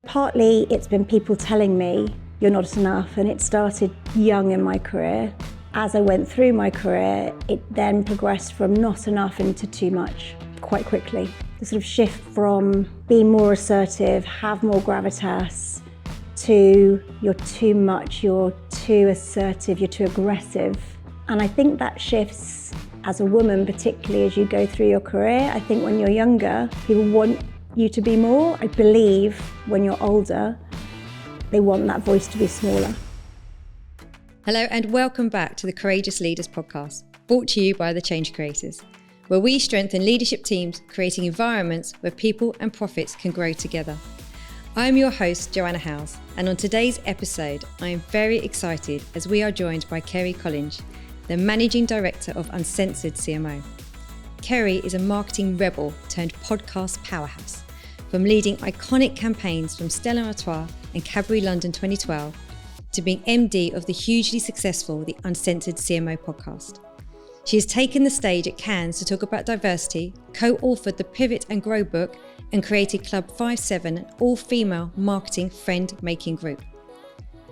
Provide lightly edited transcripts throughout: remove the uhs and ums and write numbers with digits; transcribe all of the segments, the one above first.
Partly it's been people telling me you're not enough, and it started young in my career. As I went through my career, it then progressed from not enough into too much quite quickly. The sort of shift from being more assertive, have more gravitas, to you're too much, you're too assertive, you're too aggressive. And I think that shifts as a woman, particularly as you go through your career. I think when you're younger, people want you to be more. I believe when you're older, they want that voice to be smaller. Hello and welcome back to the Courageous Leaders podcast, brought to you by the Change Creators, where we strengthen leadership teams, creating environments where people and profits can grow together. I'm your host, Joanna Howes, and on today's episode, I am very excited as we are joined by Kerry Collinge, the Managing Director of Uncensored CMO. Kerry is a marketing rebel turned podcast powerhouse, from leading iconic campaigns from Stella Artois and Cadbury London 2012 to being MD of the hugely successful The Uncensored CMO podcast. She has taken the stage at Cannes to talk about diversity, co-authored the Pivot and Grow book, and created Club 57, an all-female marketing friend-making group.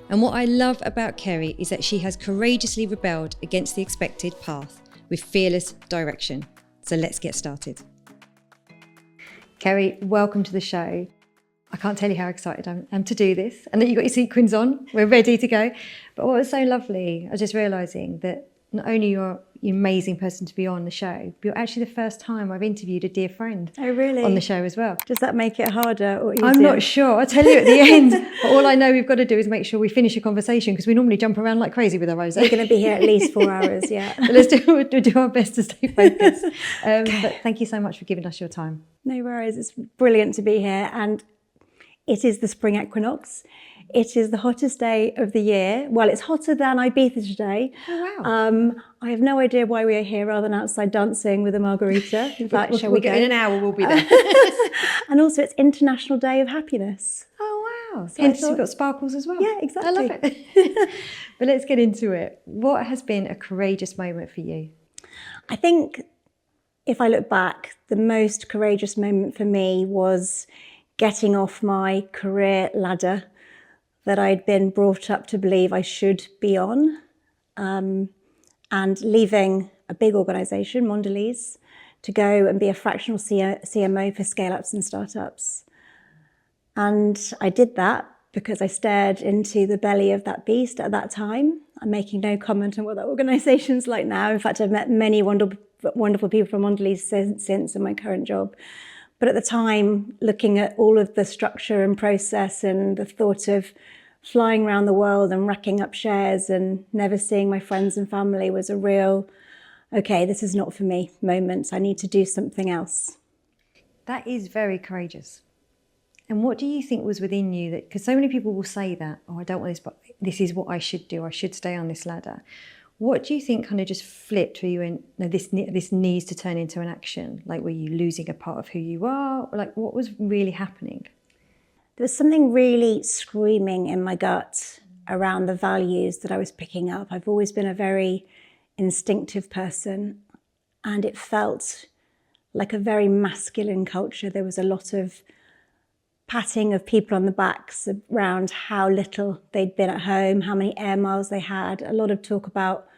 And what I love about Kerry is that she has courageously rebelled against the expected path with fearless direction. So let's get started. Kerry, welcome to the show. I can't tell you how excited I am to do this and that you've got your sequins on. We're ready to go. But what was so lovely, I was just realising that not only you're an amazing person to be on the show, but you're actually the first time I've interviewed a dear friend on the show as well. Does that make it harder or easier? I'm not sure. I'll tell you at the end. But all I know we've got to do is make sure we finish a conversation, because we normally jump around like crazy with our rosé. We're going to be here at least 4 hours, yeah. But we'll do our best to stay focused. But thank you so much for giving us your time. No worries. It's brilliant to be here. And it is the spring equinox. It is the hottest day of the year. Well, it's hotter than Ibiza today. Oh, wow. I have no idea why we are here rather than outside dancing with a margarita. In fact, shall we go? In an hour, we'll be there. And also, it's International Day of Happiness. Oh, wow. So Hence, you've got sparkles as well. Yeah, exactly. I love it. But let's get into it. What has been a courageous moment for you? I think if I look back, the most courageous moment for me was getting off my career ladder that I'd been brought up to believe I should be on, and leaving a big organisation, Mondelez, to go and be a fractional CMO for scale-ups and startups. And I did that because I stared into the belly of that beast at that time. I'm making no comment on what that organisation's like now. In fact, I've met many wonderful people from Mondelez since in my current job. But at the time, looking at all of the structure and process and the thought of flying around the world and racking up shares and never seeing my friends and family was a real, okay, this is not for me moment. I need to do something else. That is very courageous. And what do you think was within you that, because so many people will say that, oh, I don't want this, but this is what I should do. I should stay on this ladder. What do you think kind of just flipped where you went, no, this needs to turn into an action? Like, were you losing a part of who you are? Or like, what was really happening? There was something really screaming in my gut around the values that I was picking up. I've always been a very instinctive person, and it felt like a very masculine culture. There was a lot of patting of people on the backs around how little they'd been at home, how many air miles they had, a lot of talk about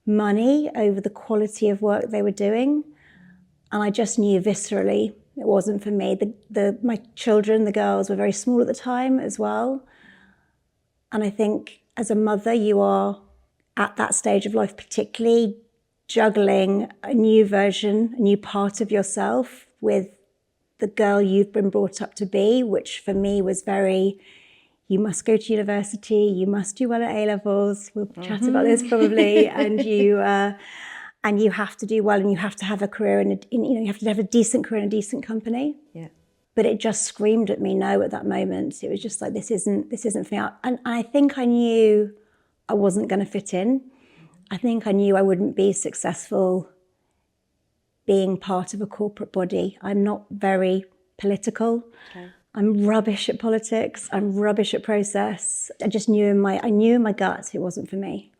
money over the quality of work they were doing. And I just knew viscerally it wasn't for me. My children, the girls, were very small at the time as well. And I think as a mother, you are at that stage of life particularly juggling a new version, a new part of yourself with the girl you've been brought up to be, which for me was very, you must go to university, you must do well at A-levels, we'll chat about this probably, and you have to do well, and you have to have a career you have to have a decent career in a decent company. Yeah. But it just screamed at me no at that moment. It was just like, this isn't for me. And I think I knew I wasn't going to fit in. I think I knew I wouldn't be successful being part of a corporate body. I'm not very political. Okay. I'm rubbish at politics. I'm rubbish at process. I just knew in my gut it wasn't for me.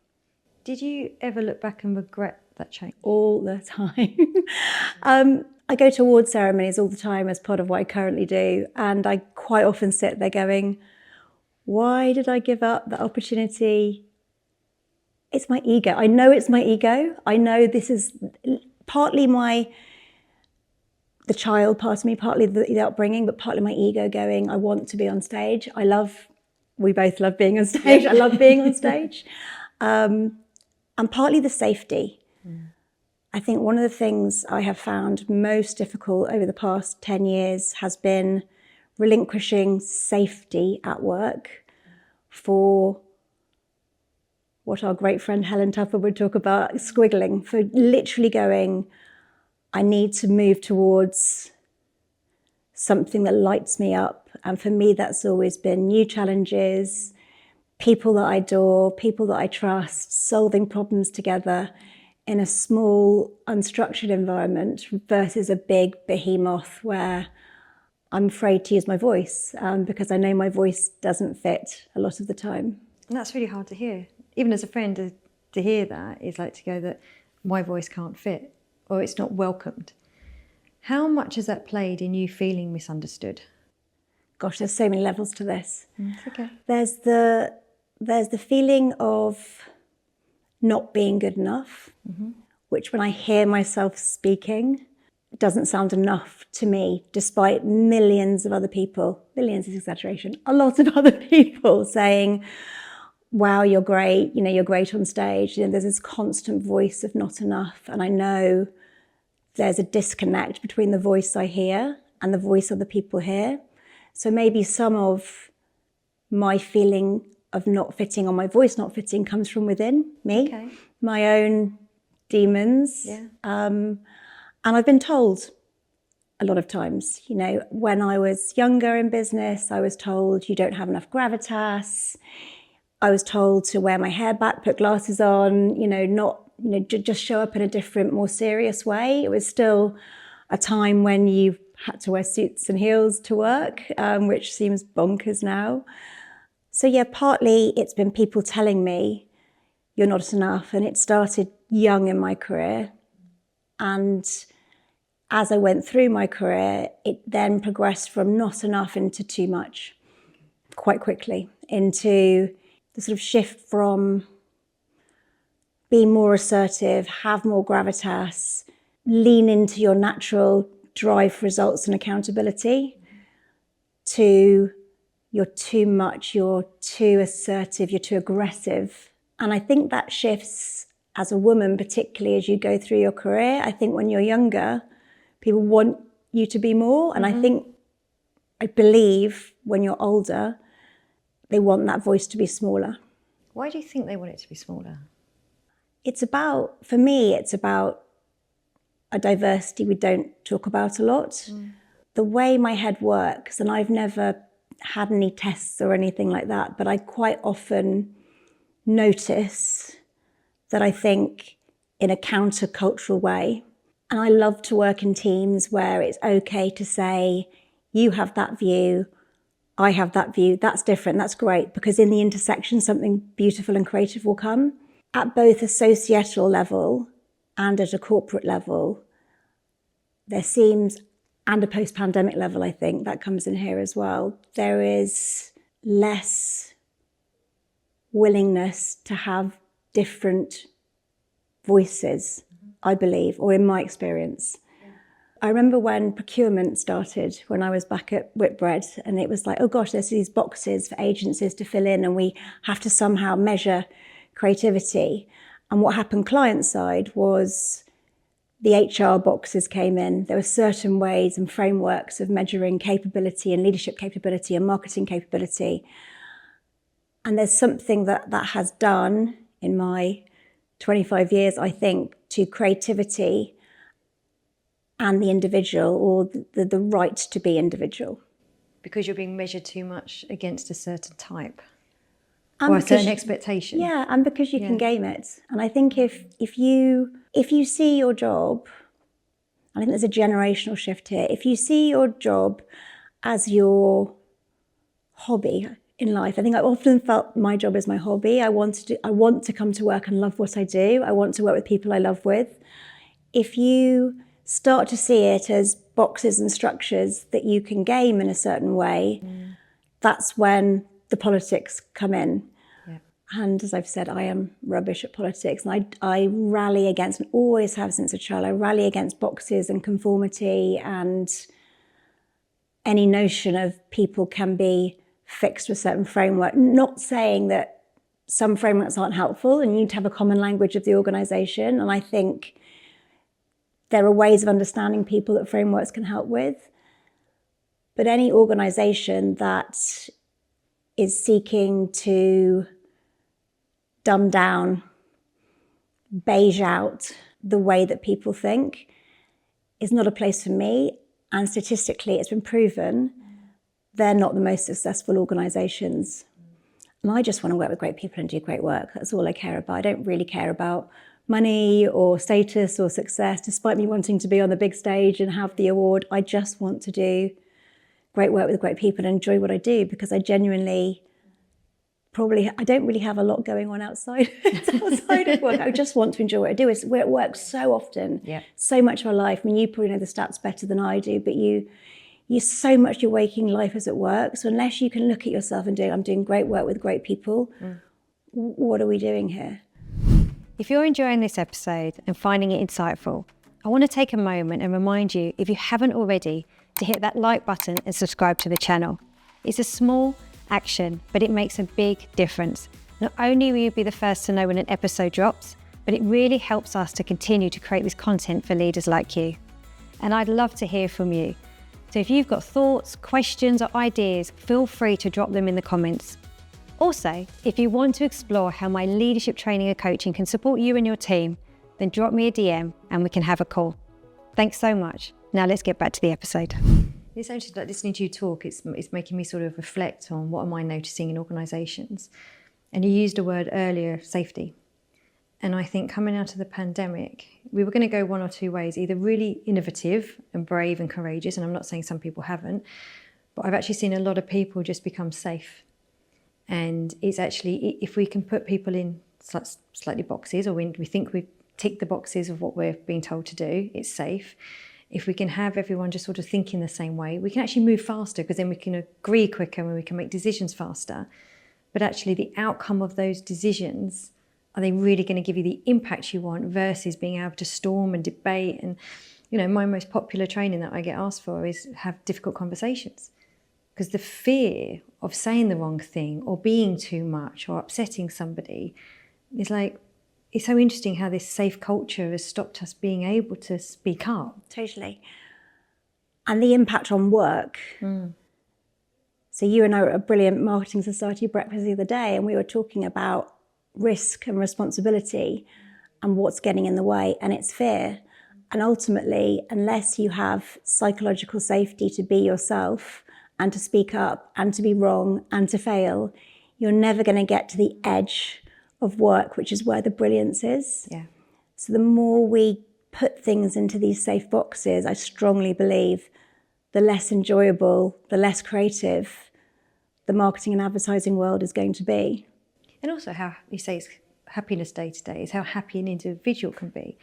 Did you ever look back and regret that change? All the time. I go to award ceremonies all the time as part of what I currently do, and I quite often sit there going, why did I give up that opportunity? It's my ego. I know it's my ego. I know this is partly the child part of me, partly the upbringing, but partly my ego going, I want to be on stage. We both love being on stage. I love being on stage. And partly the safety. I think one of the things I have found most difficult over the past 10 years has been relinquishing safety at work for what our great friend Helen Tuffer would talk about, squiggling, for literally going, I need to move towards something that lights me up. And for me, that's always been new challenges, people that I adore, people that I trust, solving problems together in a small, unstructured environment versus a big behemoth where I'm afraid to use my voice because I know my voice doesn't fit a lot of the time. And that's really hard to hear. Even as a friend, to hear that is like to go that my voice can't fit or it's not welcomed. How much has that played in you feeling misunderstood? Gosh, there's so many levels to this. It's okay. There's the feeling of not being good enough, which when I hear myself speaking, doesn't sound enough to me, despite millions of other people, millions is exaggeration, a lot of other people saying, wow, you're great, you're great on stage. There's this constant voice of not enough. And I know there's a disconnect between the voice I hear and the voice other people hear. So maybe some of my feeling of not fitting or my voice not fitting comes from within me, my own demons. And I've been told a lot of times, when I was younger in business, I was told you don't have enough gravitas. I was told to wear my hair back, put glasses on, just show up in a different, more serious way. It was still a time when you had to wear suits and heels to work, which seems bonkers now. So yeah, partly it's been people telling me you're not enough, and it started young in my career. And as I went through my career, it then progressed from not enough into too much quite quickly, into the sort of shift from be more assertive, have more gravitas, lean into your natural drive for results and accountability, to you're too much, you're too assertive, you're too aggressive. And I think that shifts as a woman, particularly as you go through your career. I think when you're younger, people want you to be more. And I believe when you're older, they want that voice to be smaller. Why do you think they want it to be smaller? For me, it's about a diversity we don't talk about a lot. The way my head works, and I've never had any tests or anything like that, but I quite often notice that I think in a countercultural way. And I love to work in teams where it's okay to say, you have that view, I have that view, that's different, that's great, because in the intersection, something beautiful and creative will come. At both a societal level and at a corporate level, there seems, and a post-pandemic level, I think, that comes in here as well, there is less willingness to have different voices, I believe, or in my experience. I remember when procurement started, when I was back at Whitbread, and it was like, oh gosh, there's these boxes for agencies to fill in and we have to somehow measure creativity. And what happened client side was the HR boxes came in. There were certain ways and frameworks of measuring capability and leadership capability and marketing capability. And there's something that has done in my 25 years, I think, to creativity and the individual, or the right to be individual. Because you're being measured too much against a certain type or a certain expectation. Yeah, and because you can game it. And I think if you see your job, I think there's a generational shift here. If you see your job as your hobby in life, I think I've often felt my job is my hobby. I want to come to work and love what I do. I want to work with people I love with. If you start to see it as boxes and structures that you can game in a certain way, that's when the politics come in. Yeah. And as I've said, I am rubbish at politics, and I rally against, and always have since a child, I rally against boxes and conformity and any notion of people can be fixed with a certain framework. Not saying that some frameworks aren't helpful and you need to have a common language of the organisation, and I think there are ways of understanding people that frameworks can help with. But any organisation that is seeking to dumb down, beige out the way that people think is not a place for me. And statistically, it's been proven they're not the most successful organisations. And I just want to work with great people and do great work. That's all I care about. I don't really care about money or status or success, despite me wanting to be on the big stage and have the award. I just want to do great work with great people and enjoy what I do, because I genuinely I don't really have a lot going on outside of work. I just want to enjoy what I do. It's where it works so often, so much of our life. I mean, you probably know the stats better than I do, but you so much your waking life is at work. So unless you can look at yourself and I'm doing great work with great people, what are we doing here? If you're enjoying this episode and finding it insightful, I want to take a moment and remind you, if you haven't already, to hit that like button and subscribe to the channel. It's a small action, but it makes a big difference. Not only will you be the first to know when an episode drops, but it really helps us to continue to create this content for leaders like you. And I'd love to hear from you. So if you've got thoughts, questions, or ideas, feel free to drop them in the comments. Also, if you want to explore how my leadership training and coaching can support you and your team, then drop me a DM and we can have a call. Thanks so much. Now let's get back to the episode. It's actually like listening to you talk, it's making me sort of reflect on what am I noticing in organisations. And you used a word earlier, safety. And I think coming out of the pandemic, we were going to go one or two ways, either really innovative and brave and courageous, and I'm not saying some people haven't, but I've actually seen a lot of people just become safe. And it's actually, if we can put people in slightly boxes, or we think we've ticked the boxes of what we're being told to do, it's safe. If we can have everyone just sort of thinking the same way, we can actually move faster, because then we can agree quicker and we can make decisions faster. But actually the outcome of those decisions, are they really going to give you the impact you want versus being able to storm and debate? And, my most popular training that I get asked for is have difficult conversations. Because the fear of saying the wrong thing or being too much or upsetting somebody is like, it's so interesting how this safe culture has stopped us being able to speak up. Totally. And the impact on work. So you and I were at a brilliant Marketing Society breakfast the other day, and we were talking about risk and responsibility and what's getting in the way, and it's fear. And ultimately, unless you have psychological safety to be yourself and to speak up and to be wrong and to fail, you're never going to get to the edge of work, which is where the brilliance is. Yeah. So the more we put things into these safe boxes, I strongly believe the less enjoyable, the less creative the marketing and advertising world is going to be. And also how you say it's happiness day to day is how happy an individual can be.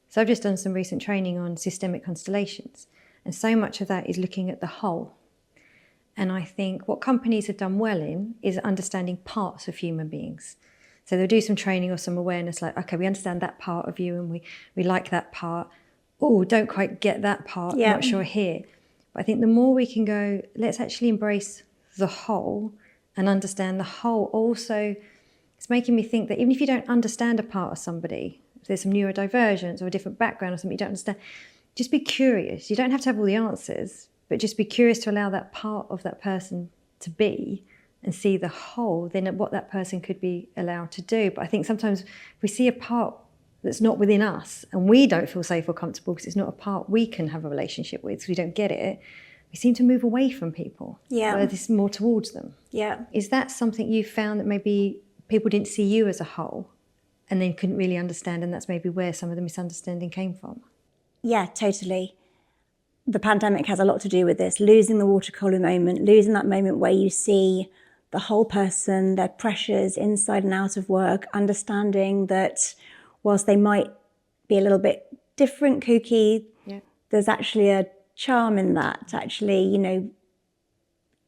So I've just done some recent training on systemic constellations, and so much of that is looking at the whole. And I think what companies have done well in is understanding parts of human beings. So they'll do some training or some awareness, like, okay, we understand that part of you and we like that part. Oh, don't quite get that part, not sure here. But I think the more we can go, let's actually embrace the whole and understand the whole. Also, it's making me think that even if you don't understand a part of somebody, if there's some neurodivergence or a different background or something you don't understand, just be curious. You don't have to have all the answers, but just be curious to allow that part of that person to be and see the whole, then what that person could be allowed to do. But I think sometimes we see a part that's not within us and we don't feel safe or comfortable because it's not a part we can have a relationship with, so we don't get it. We seem to move away from people. Where there's more towards them. Is that something you found, that maybe people didn't see you as a whole and then couldn't really understand, and that's maybe where some of the misunderstanding came from? Yeah, totally. The pandemic has a lot to do with this, losing the water cooler moment, losing that moment where you see the whole person, their pressures inside and out of work, understanding that whilst they might be a little bit different, kooky, there's actually a charm in that, actually, you know,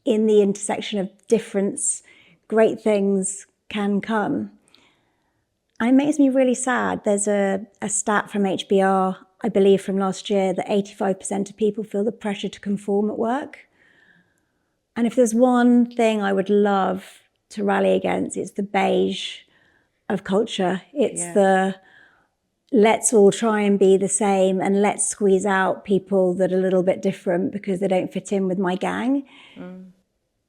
in the intersection of difference, great things can come. And it makes me really sad. There's a stat from HBR, I believe from last year, that 85% of people feel the pressure to conform at work. And if there's one thing I would love to rally against, it's the beige of culture. It's the let's all try and be the same and let's squeeze out people that are a little bit different because they don't fit in with my gang.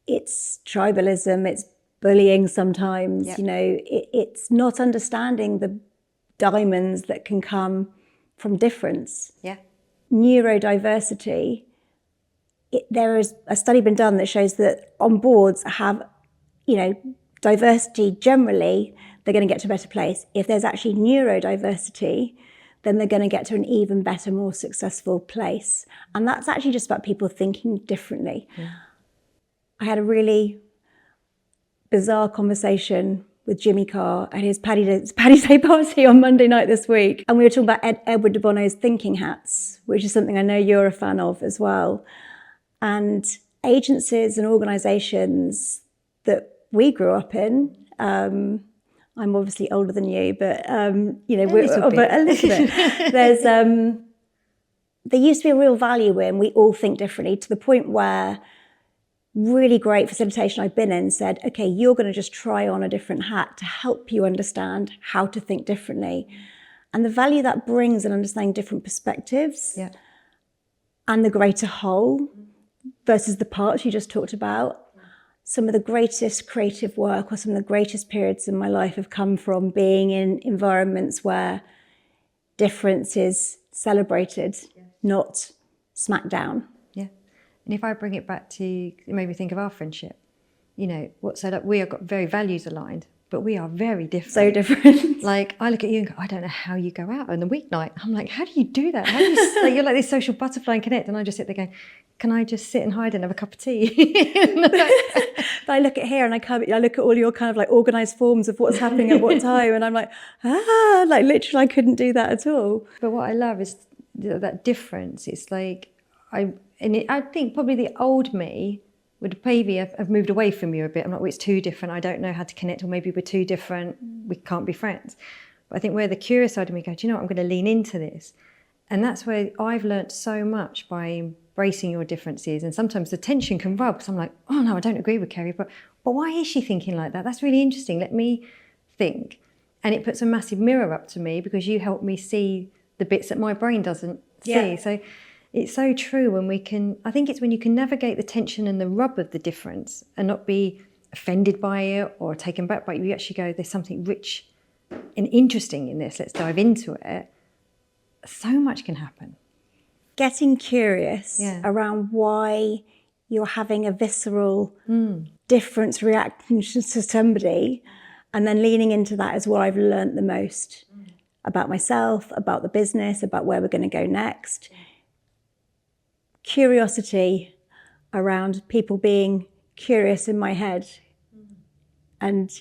It's tribalism, it's bullying sometimes, you know, it's not understanding the diamonds that can come from difference. Neurodiversity, there is a study been done that shows that on boards have, you know, diversity generally, they're going to get to a better place. If there's actually neurodiversity, then they're going to get to an even better, more successful place. And that's actually just about people thinking differently. I had a really bizarre conversation with Jimmy Carr at his Paddy's Day party on Monday night this week. And we were talking about Edward de Bono's thinking hats, which is something I know you're a fan of as well. And agencies and organisations that we grew up in, I'm obviously older than you, but you know, a little bit. There's there used to be a real value in we all think differently, to the point where really great facilitation I've been in said, okay, you're going to just try on a different hat to help you understand how to think differently. And the value that brings in understanding different perspectives and the greater whole versus the parts you just talked about. Some of the greatest creative work or some of the greatest periods in my life have come from being in environments where difference is celebrated, not smacked down. And if I bring it back to, it made me think of our friendship, you know, we have got very values aligned, but we are very different. So different. Like, I look at you and go, I don't know how you go out on the weeknight. I'm like, how do you do that? How do you, like, you're like this social butterfly and connect. And I just sit there going, can I just sit and hide and have a cup of tea? But I look at here and I look at all your kind of like organised forms of what's happening at what time. And I'm like, like literally I couldn't do that at all. But what I love is that difference. It's like, I think probably the old me would maybe have moved away from you a bit. I'm like, well, it's too different. I don't know how to connect, or maybe we're too different. We can't be friends. But I think where the curious side of me goes, do you know what, I'm going to lean into this. And that's where I've learnt so much by embracing your differences. And sometimes the tension can rub because I'm like, oh no, I don't agree with Kerry, but why is she thinking like that? That's really interesting. Let me think. And it puts a massive mirror up to me because you help me see the bits that my brain doesn't see. So it's so true when we can, I think it's when you can navigate the tension and the rub of the difference and not be offended by it or taken back by it. You actually go, there's something rich and interesting in this. Let's dive into it. So much can happen. Getting curious around why you're having a visceral difference reaction to somebody, and then leaning into that is what I've learned the most about myself, about the business, about where we're going to go next. Curiosity around people being curious in my head and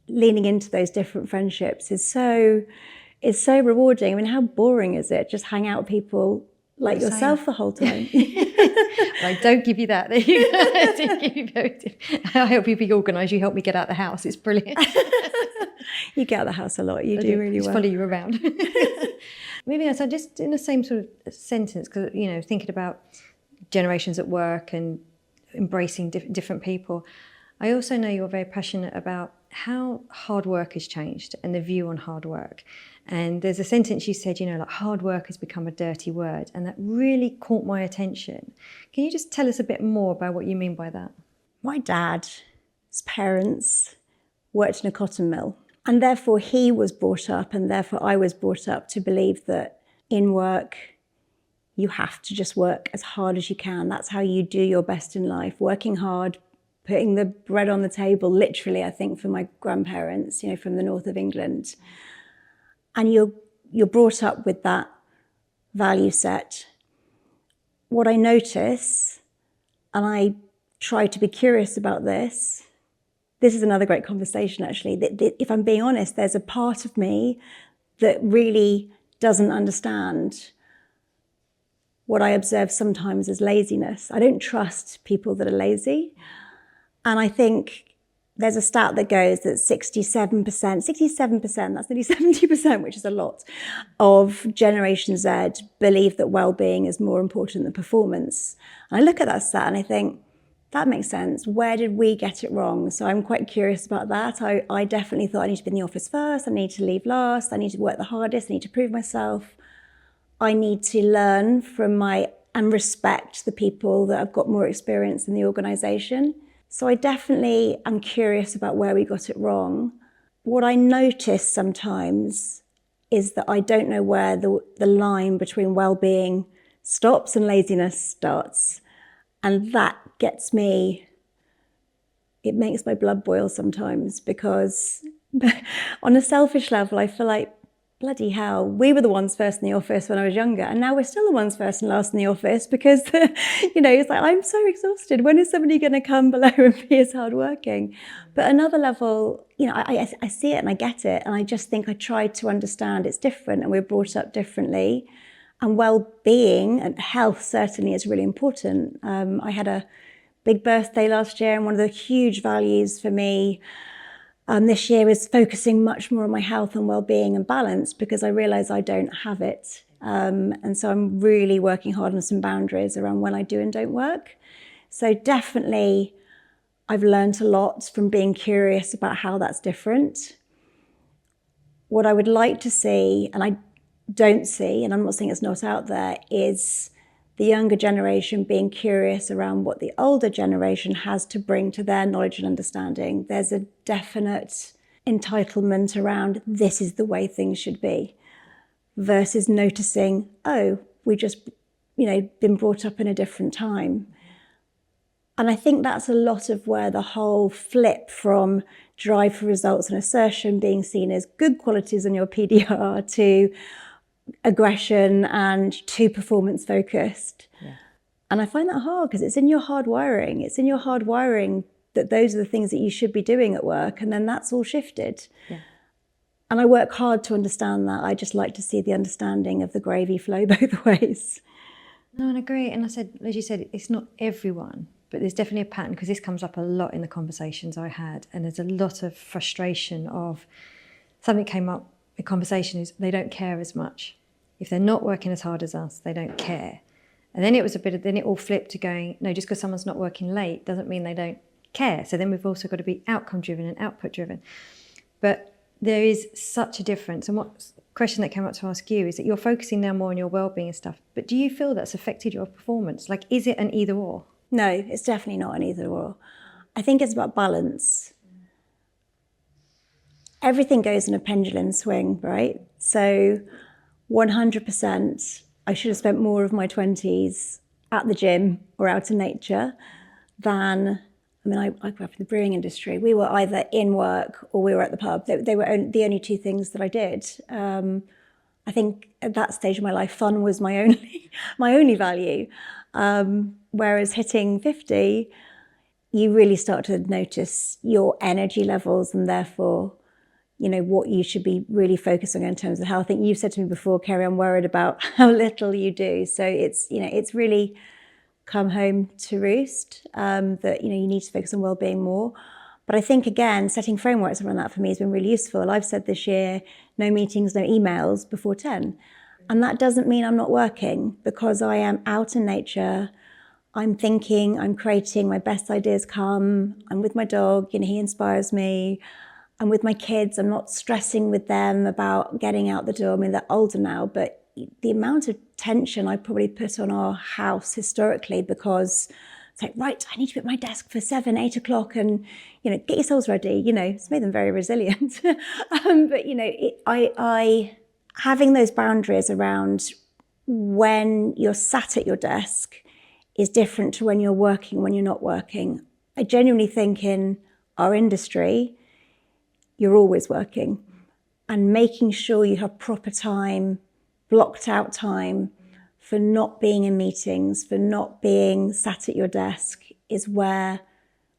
leaning into those different friendships is so rewarding. I mean, how boring is it? Just hang out with people like yourself the whole time. I don't give you that. I help you be organised. You help me get out of the house. It's brilliant. You get out of the house a lot. You do really well. Just follow you around. Moving on, so just in the same sort of sentence, because, you know, thinking about generations at work and embracing different people, I also know you're very passionate about how hard work has changed and the view on hard work. And there's a sentence you said, you know, like hard work has become a dirty word. And that really caught my attention. Can you just tell us a bit more about what you mean by that? My dad's parents worked in a cotton mill. And therefore he was brought up, and therefore I was brought up to believe that in work, you have to just work as hard as you can. That's how you do your best in life, working hard, putting the bread on the table, literally, I think, for my grandparents, you know, from the north of England. And you're brought up with that value set. What I notice, and I try to be curious about this is another great conversation, actually. If I'm being honest, there's a part of me that really doesn't understand what I observe sometimes is laziness. I don't trust people that are lazy. And I think there's a stat that goes that 67%, that's nearly 70%, which is a lot, of Generation Z believe that well-being is more important than performance. And I look at that stat and I think, that makes sense. Where did we get it wrong? So I'm quite curious about that. I definitely thought I need to be in the office first, I need to leave last, I need to work the hardest, I need to prove myself. I need to learn from and respect the people that have got more experience in the organisation. So I definitely am curious about where we got it wrong. What I notice sometimes is that I don't know where the line between well-being stops and laziness starts. And that gets me, it makes my blood boil sometimes, because on a selfish level, I feel like, bloody hell, we were the ones first in the office when I was younger, and now we're still the ones first and last in the office because, it's like, I'm so exhausted. When is somebody going to come below and be as hardworking? But another level, I see it and I get it, and I just think I tried to understand it's different and we're brought up differently. And well-being and health certainly is really important. I had a big birthday last year, and one of the huge values for me this year is focusing much more on my health and well-being and balance, because I realise I don't have it. And so I'm really working hard on some boundaries around when I do and don't work. So definitely I've learned a lot from being curious about how that's different. What I would like to see, and I don't see, and I'm not saying it's not out there, is the younger generation being curious around what the older generation has to bring to their knowledge and understanding. There's a definite entitlement around this is the way things should be, versus noticing, oh, we just, been brought up in a different time. And I think that's a lot of where the whole flip from drive for results and assertion being seen as good qualities in your PDR to aggression and too performance focused. Yeah. And I find that hard because it's in your hardwiring. It's in your hardwiring that those are the things that you should be doing at work, and then that's all shifted. Yeah. And I work hard to understand that. I just like to see the understanding of the gravy flow both ways. No, and I agree. And I said, as you said, it's not everyone, but there's definitely a pattern, because this comes up a lot in the conversations I had, and there's a lot of frustration of something came up. The conversation is they don't care as much. If they're not working as hard as us, they don't care. And then it was then it all flipped to going, no, just because someone's not working late doesn't mean they don't care. So then we've also got to be outcome driven and output driven. But there is such a difference. And what question that came up to ask you is that you're focusing now more on your well-being and stuff, but do you feel that's affected your performance? Like, is it an either or? No, it's definitely not an either or. I think it's about balance. Everything goes in a pendulum swing, right? So 100%, I should have spent more of my 20s at the gym or out in nature than, I grew up in the brewing industry. We were either in work or we were at the pub. They were the only two things that I did. I think at that stage of my life, fun was my only value. Whereas hitting 50, you really start to notice your energy levels and therefore, what you should be really focusing on in terms of health. I think you've said to me before, Kerry, I'm worried about how little you do. So it's really come home to roost, that, you need to focus on well-being more. But I think, again, setting frameworks around that for me has been really useful. I've said this year, no meetings, no emails before 10. And that doesn't mean I'm not working, because I am out in nature. I'm thinking, I'm creating, my best ideas come. I'm with my dog, he inspires me. I'm with my kids, I'm not stressing with them about getting out the door. They're older now, but the amount of tension I probably put on our house historically, because it's like, right, I need to be at my desk for 7, 8 o'clock and, get yourselves ready, it's made them very resilient. But, I having those boundaries around when you're sat at your desk is different to when you're working, when you're not working. I genuinely think in our industry, you're always working, and making sure you have proper time, blocked out time for not being in meetings, for not being sat at your desk, is where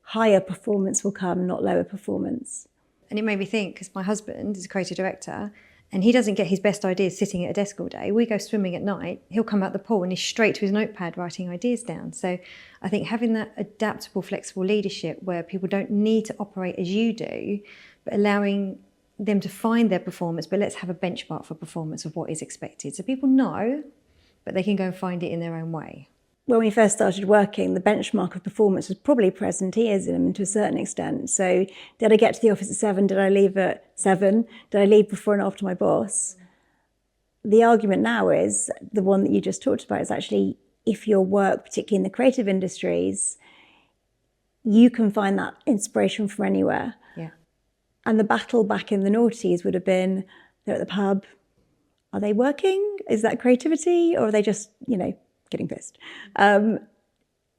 higher performance will come, not lower performance. And it made me think, because my husband is a creative director, and he doesn't get his best ideas sitting at a desk all day. We go swimming at night, he'll come out the pool and he's straight to his notepad writing ideas down. So I think having that adaptable, flexible leadership where people don't need to operate as you do, but allowing them to find their performance, but let's have a benchmark for performance of what is expected. So people know, but they can go and find it in their own way. When we first started working, the benchmark of performance was probably presenteeism to a certain extent. So did I get to the office at 7? Did I leave at 7? Did I leave before and after my boss? The argument now is, the one that you just talked about, is actually if your work, particularly in the creative industries, you can find that inspiration from anywhere. Yeah. And the battle back in the noughties would have been, they're at the pub, are they working? Is that creativity? Or are they just, getting pissed? And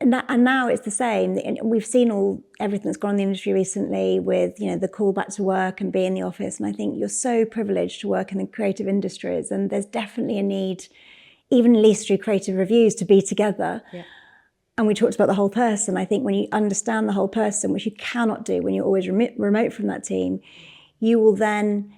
now it's the same. And we've seen everything that's gone on in the industry recently with, the call back to work and be in the office. And I think you're so privileged to work in the creative industries. And there's definitely a need, even at least through creative reviews, to be together. Yeah. And we talked about the whole person. I think when you understand the whole person, which you cannot do when you're always remote from that team, you will then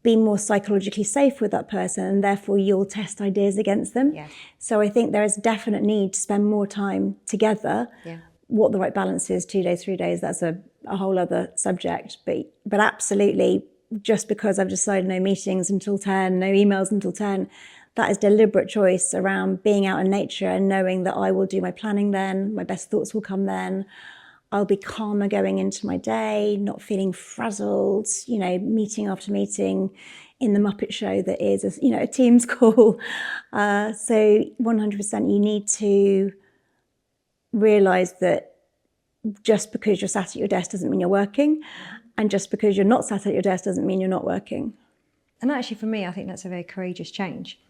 be more psychologically safe with that person, and therefore you'll test ideas against them. Yeah. So I think there is definite need to spend more time together. Yeah. What the right balance is, 2 days, 3 days, that's a whole other subject. But absolutely, just because I've decided no meetings until 10, no emails until 10, that is deliberate choice around being out in nature and knowing that I will do my planning then, my best thoughts will come then. I'll be calmer going into my day, not feeling frazzled, meeting after meeting in the Muppet Show that is, a Teams call. So 100% you need to realise that just because you're sat at your desk doesn't mean you're working. And just because you're not sat at your desk doesn't mean you're not working. And actually for me, I think that's a very courageous change,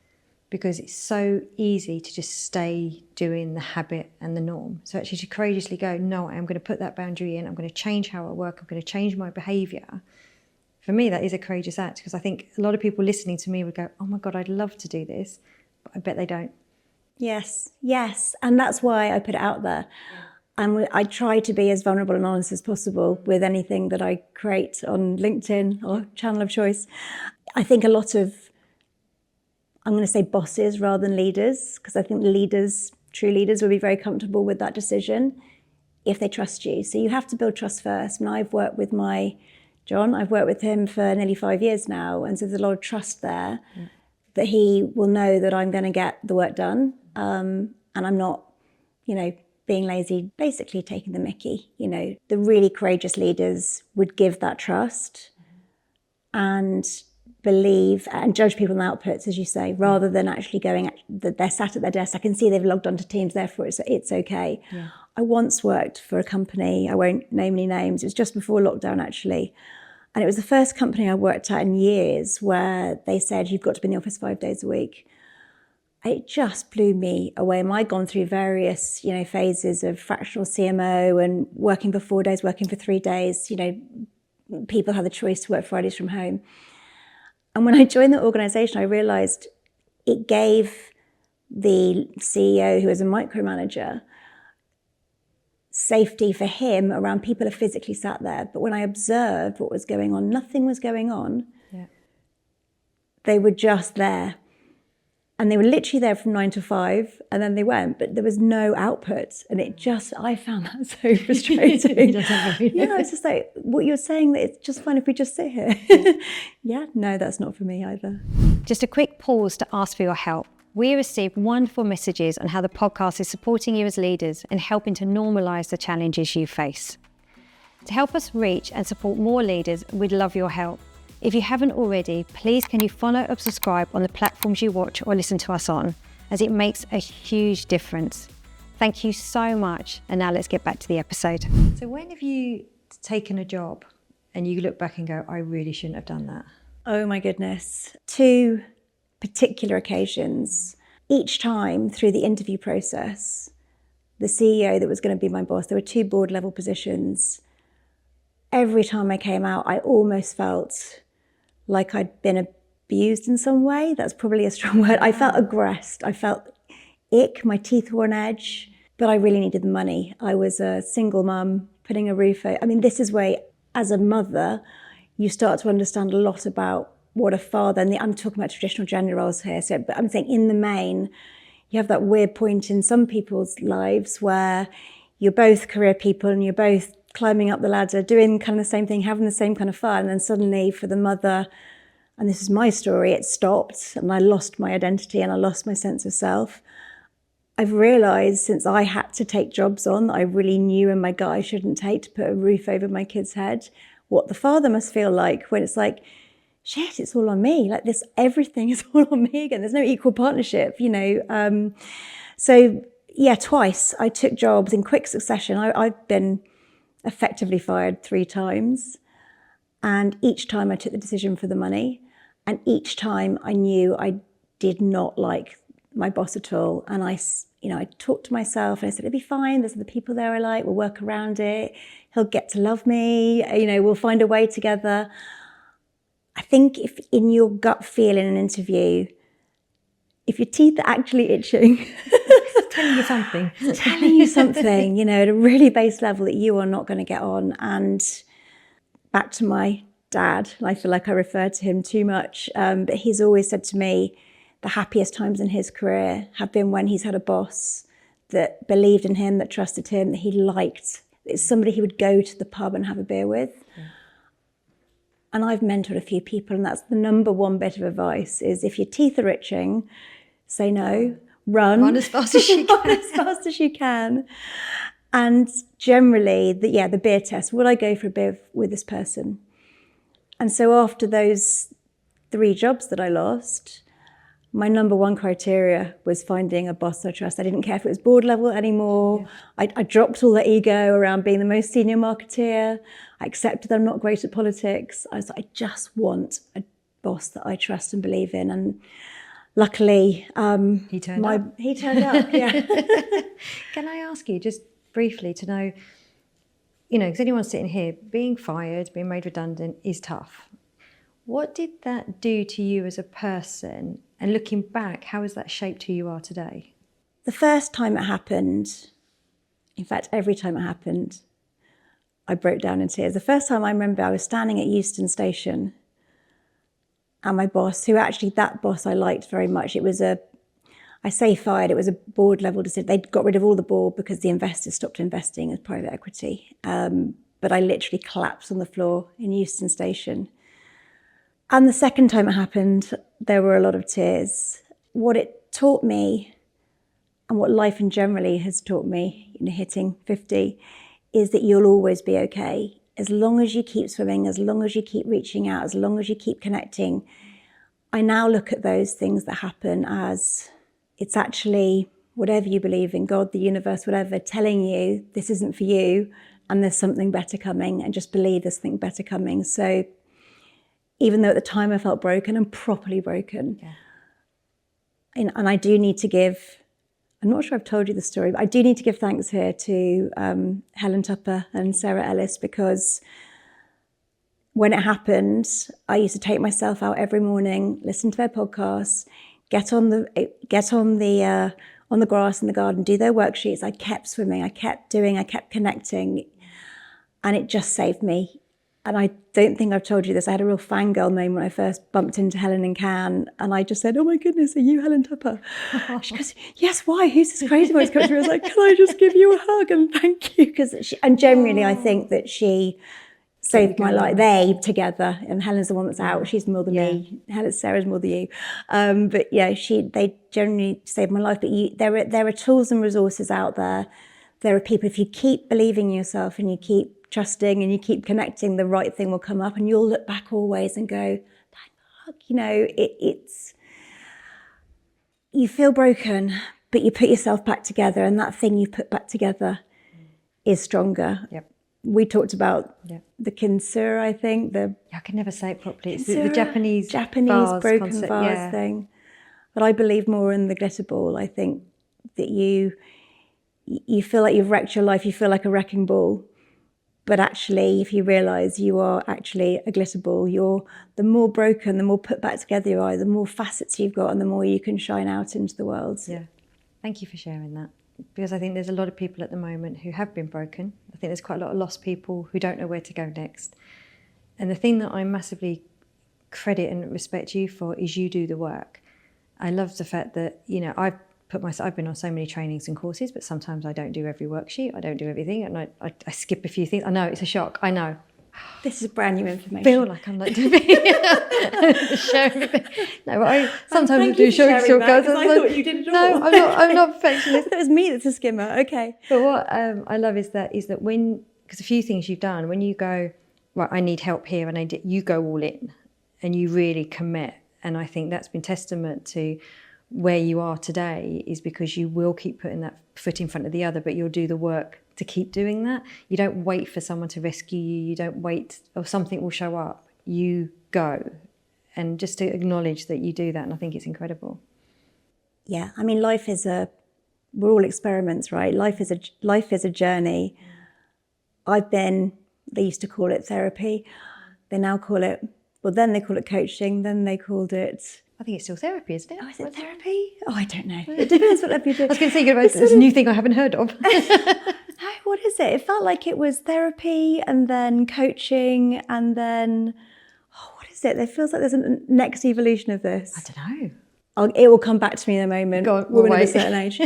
because it's so easy to just stay doing the habit and the norm. So actually to courageously go, no, I'm going to put that boundary in, I'm going to change how I work, I'm going to change my behaviour. For me, that is a courageous act, because I think a lot of people listening to me would go, oh my God, I'd love to do this, but I bet they don't. Yes. And that's why I put it out there. And I try to be as vulnerable and honest as possible with anything that I create on LinkedIn or channel of choice. I think a lot of, I'm going to say bosses rather than leaders, because I think true leaders will be very comfortable with that decision if they trust you. So you have to build trust first. And I've worked with John, I've worked with him for nearly 5 years now. And so there's a lot of trust there that he will know that I'm going to get the work done. And I'm not, being lazy, basically taking the mickey. The really courageous leaders would give that trust and believe and judge people on outputs, as you say, rather than actually going, they're sat at their desk, I can see they've logged onto Teams, therefore it's okay. Yeah. I once worked for a company, I won't name any names, it was just before lockdown actually, and it was the first company I worked at in years where they said you've got to be in the office 5 days a week. It just blew me away. And I'd gone through various, phases of fractional CMO and working for 4 days, working for 3 days. People had the choice to work Fridays from home. And when I joined the organisation, I realised it gave the CEO, who was a micromanager, safety for him around people who physically sat there. But when I observed what was going on, nothing was going on. Yeah. They were just there. And they were literally there from 9 to 5, and then they went, but there was no output. And I found that so frustrating. It's just like, what you're saying, that it's just fine if we just sit here. Yeah, no, that's not for me either. Just a quick pause to ask for your help. We received wonderful messages on how the podcast is supporting you as leaders and helping to normalise the challenges you face. To help us reach and support more leaders, we'd love your help. If you haven't already, please can you follow or subscribe on the platforms you watch or listen to us on, as it makes a huge difference. Thank you so much. And now let's get back to the episode. So when have you taken a job and you look back and go, I really shouldn't have done that? Oh my goodness. 2 particular occasions. Each time through the interview process, the CEO that was going to be my boss, there were 2 board level positions. Every time I came out, I almost felt like I'd been abused in some way. That's probably a strong word. I felt aggressed. I felt ick. My teeth were on edge, but I really needed the money. I was a single mum putting a roof over. This is where, as a mother, you start to understand a lot about what a father, and I'm talking about traditional gender roles here, so, but I'm saying in the main, you have that weird point in some people's lives where you're both career people and you're both climbing up the ladder, doing kind of the same thing, having the same kind of fun, and then suddenly for the mother, and this is my story, it stopped and I lost my identity and I lost my sense of self. I've realised since I had to take jobs on that I really knew in my gut I shouldn't take to put a roof over my kid's head, what the father must feel like when it's like, shit, it's all on me. Like this, everything is all on me again. There's no equal partnership, you know. So yeah, twice I took jobs in quick succession. I've been effectively fired 3 times. And each time I took the decision for the money. And each time I knew I did not like my boss at all. And I talked to myself and I said, it'll be fine. There's other people there I like. We'll work around it. He'll get to love me. You know, we'll find a way together. I think if in your gut feel in an interview, if your teeth are actually itching, It's telling you something. it's telling you something, you know, at a really base level that you are not going to get on. And back to my dad, I feel like I refer to him too much, but he's always said to me, the happiest times in his career have been when he's had a boss that believed in him, that trusted him, that he liked. It's somebody he would go to the pub and have a beer with. Yeah. And I've mentored a few people, and that's the number one bit of advice is if your teeth are itching, say no, run as fast as you can. Run as fast as you can. And generally, the beer test, would I go for a beer with this person? And so after those 3 jobs that I lost, my number one criteria was finding a boss I trust. I didn't care if it was board level anymore. Yeah. I dropped all the ego around being the most senior marketeer. I accepted that I'm not great at politics. I was like, I just want a boss that I trust and believe in. And luckily, he turned up. He turned up, yeah. Can I ask you just briefly to know, you know, because anyone sitting here, being fired, being made redundant is tough. What did that do to you as a person? And looking back, how has that shaped who you are today? The first time it happened, in fact, every time it happened, I broke down in tears. The first time I remember I was standing at Euston Station and my boss, that boss I liked very much, it was a board level decision. They'd got rid of all the board because the investors stopped investing as private equity. But I literally collapsed on the floor in Euston Station. And the second time it happened, there were a lot of tears. What it taught me, and what life in generally has taught me, you know, hitting 50, is that you'll always be okay. As long as you keep swimming, as long as you keep reaching out, as long as you keep connecting. I now look at those things that happen as it's actually whatever you believe in, God, the universe, whatever, telling you this isn't for you and there's something better coming, and just believe there's something better coming. So even though at the time I felt broken, I'm properly broken. Yeah. And I do need to give, I'm not sure I've told you the story, but I do need to give thanks here to Helen Tupper and Sarah Ellis, because when it happened, I used to take myself out every morning, listen to their podcasts, get on the grass in the garden, do their worksheets. I kept swimming, I kept connecting, and it just saved me. And I don't think I've told you this. I had a real fangirl moment when I first bumped into Helen in Cannes, and I just said, "Oh my goodness, are you Helen Tupper?" She goes, "Yes, why? Who's this crazy voice coming through?" I was like, "Can I just give you a hug and thank you?" And genuinely, I think that she saved my life. They together, and Helen's the one that's out. She's more than me. Sarah's more than you. But yeah, they generally saved my life. But there are tools and resources out there. There are people. If you keep believing in yourself and you keep trusting and you keep connecting, the right thing will come up, and you'll look back always and go, "Thank fuck," you know. It's you feel broken, but you put yourself back together, and that thing you put back together is stronger. Yep. We talked about the kintsugi, I think. I can never say it properly. It's the Japanese vase broken concept, vase thing. But I believe more in the glitter ball. I think that you feel like you've wrecked your life. You feel like a wrecking ball. But actually, if you realise you are actually a glitter ball, the more broken, the more put back together you are, the more facets you've got, and the more you can shine out into the world. Yeah. Thank you for sharing that. Because I think there's a lot of people at the moment who have been broken. I think there's quite a lot of lost people who don't know where to go next. And the thing that I'm massively credit and respect you for is you do the work. I love the fact that, I've been on so many trainings and courses, but sometimes I don't do every worksheet. I don't do everything, and I skip a few things. I know, it's a shock. I know. This is brand new information. I feel like I'm like sharing everything. No, but sometimes I do shortcuts. I thought you did it all. No, I'm not perfectionist. It was me that's a skimmer. Okay. But what I love is that because a few things you've done, when you go, right, I need help here, and you go all in, and you really commit. And I think that's been testament to where you are today, is because you will keep putting that foot in front of the other, but you'll do the work to keep doing that. You don't wait for someone to rescue you. You don't wait or something will show up. You go. And just to acknowledge that you do that, and I think it's incredible. Yeah, I mean, we're all experiments, right? Life is a journey. They used to call it therapy. They now call it, then they call it coaching, then they called it... I think it's still therapy, isn't it? Oh, is it therapy? Oh, I don't know. It depends what you do. I was going to say, it's a new thing I haven't heard of. No, what is it? It felt like it was therapy and then coaching and then... what is it? It feels like there's a next evolution of this. I don't know. It will come back to me in a moment. Go on, woman of a certain age.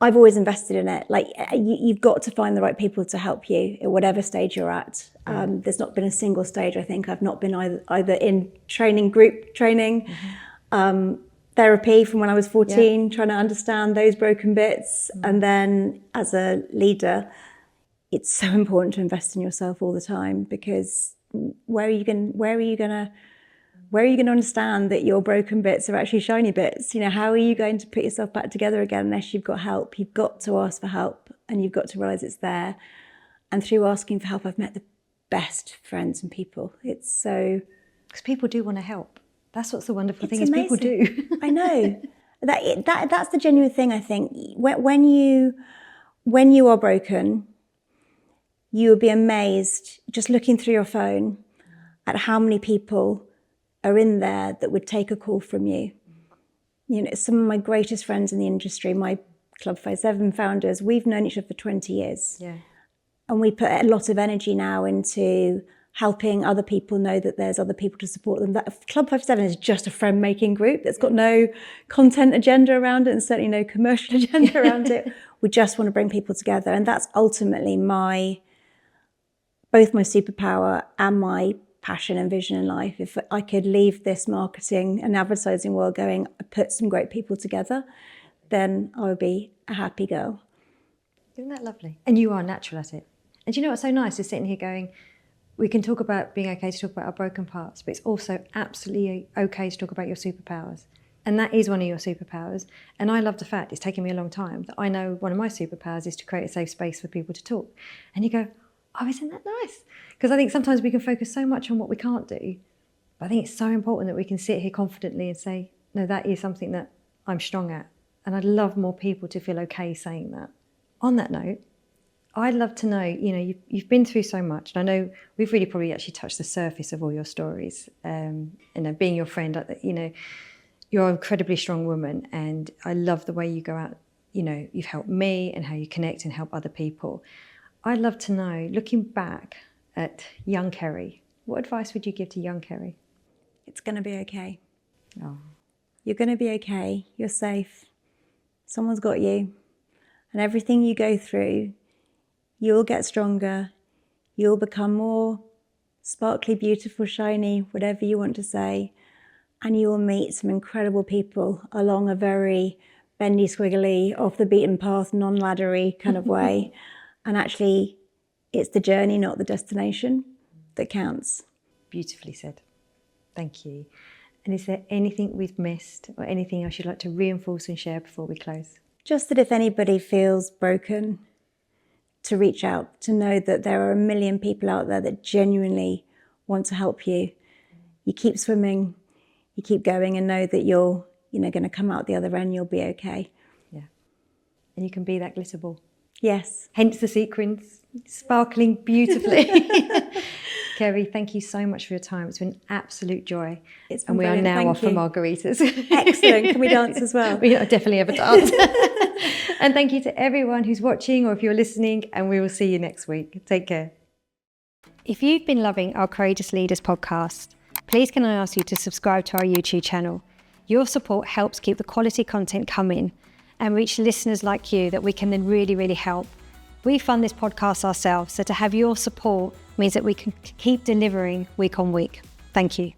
I've always invested in it. Like, you've got to find the right people to help you at whatever stage you're at. There's not been a single stage, I think. I've not been either in group training, therapy from when I was 14, trying to understand those broken bits. And then as a leader, it's so important to invest in yourself all the time, because where are you going to understand that your broken bits are actually shiny bits? How are you going to put yourself back together again unless you've got help? You've got to ask for help, and you've got to realize it's there. And through asking for help, I've met the best friends and people. It's so... Because people do want to help. That's what's the wonderful thing, amazing. Is people do. I know. That's the genuine thing, I think. When you are broken, you will be amazed, just looking through your phone, at how many people are in there that would take a call from you. Some of my greatest friends in the industry, my Club 57 founders, we've known each other for 20 years. Yeah. And we put a lot of energy now into helping other people know that there's other people to support them. That Club 57 is just a friend-making group. It's got no content agenda around it, and certainly no commercial agenda around it. We just want to bring people together. And that's ultimately both my superpower and my passion and vision in life. If I could leave this marketing and advertising world going, put some great people together, then I would be a happy girl. Isn't that lovely? And you are natural at it. And do you know what's so nice is sitting here going, we can talk about being okay to talk about our broken parts, but it's also absolutely okay to talk about your superpowers. And that is one of your superpowers. And I love the fact, it's taken me a long time, that I know one of my superpowers is to create a safe space for people to talk. And you go, oh, isn't that nice? Because I think sometimes we can focus so much on what we can't do. But I think it's so important that we can sit here confidently and say, no, that is something that I'm strong at. And I'd love more people to feel okay saying that. On that note, I'd love to know, you've been through so much. And I know we've really probably actually touched the surface of all your stories. Being your friend, you're an incredibly strong woman. And I love the way you go out, you've helped me and how you connect and help other people. I'd love to know, looking back at young Kerry, what advice would you give to young Kerry? It's going to be okay. Oh. You're going to be okay. You're safe. Someone's got you. And everything you go through, you'll get stronger. You'll become more sparkly, beautiful, shiny, whatever you want to say. And you will meet some incredible people along a very bendy, squiggly, off the beaten path, non-laddery kind of way. And actually, it's the journey, not the destination, that counts. Beautifully said. Thank you. And is there anything we've missed or anything else you'd like to reinforce and share before we close? Just that if anybody feels broken, to reach out, to know that there are a million people out there that genuinely want to help you. You keep swimming, you keep going, and know that you're going to come out the other end, you'll be okay. Yeah. And you can be that glitter ball. Yes. Hence the sequins, sparkling beautifully. Kerry, thank you so much for your time. It's been an absolute joy. And we are now off for margaritas. Excellent. Can we dance as well? We definitely have a dance. And thank you to everyone who's watching or if you're listening, and we will see you next week. Take care. If you've been loving our Courageous Leaders podcast, please can I ask you to subscribe to our YouTube channel. Your support helps keep the quality content coming and reach listeners like you that we can then really, really help. We fund this podcast ourselves, so to have your support means that we can keep delivering week on week. Thank you.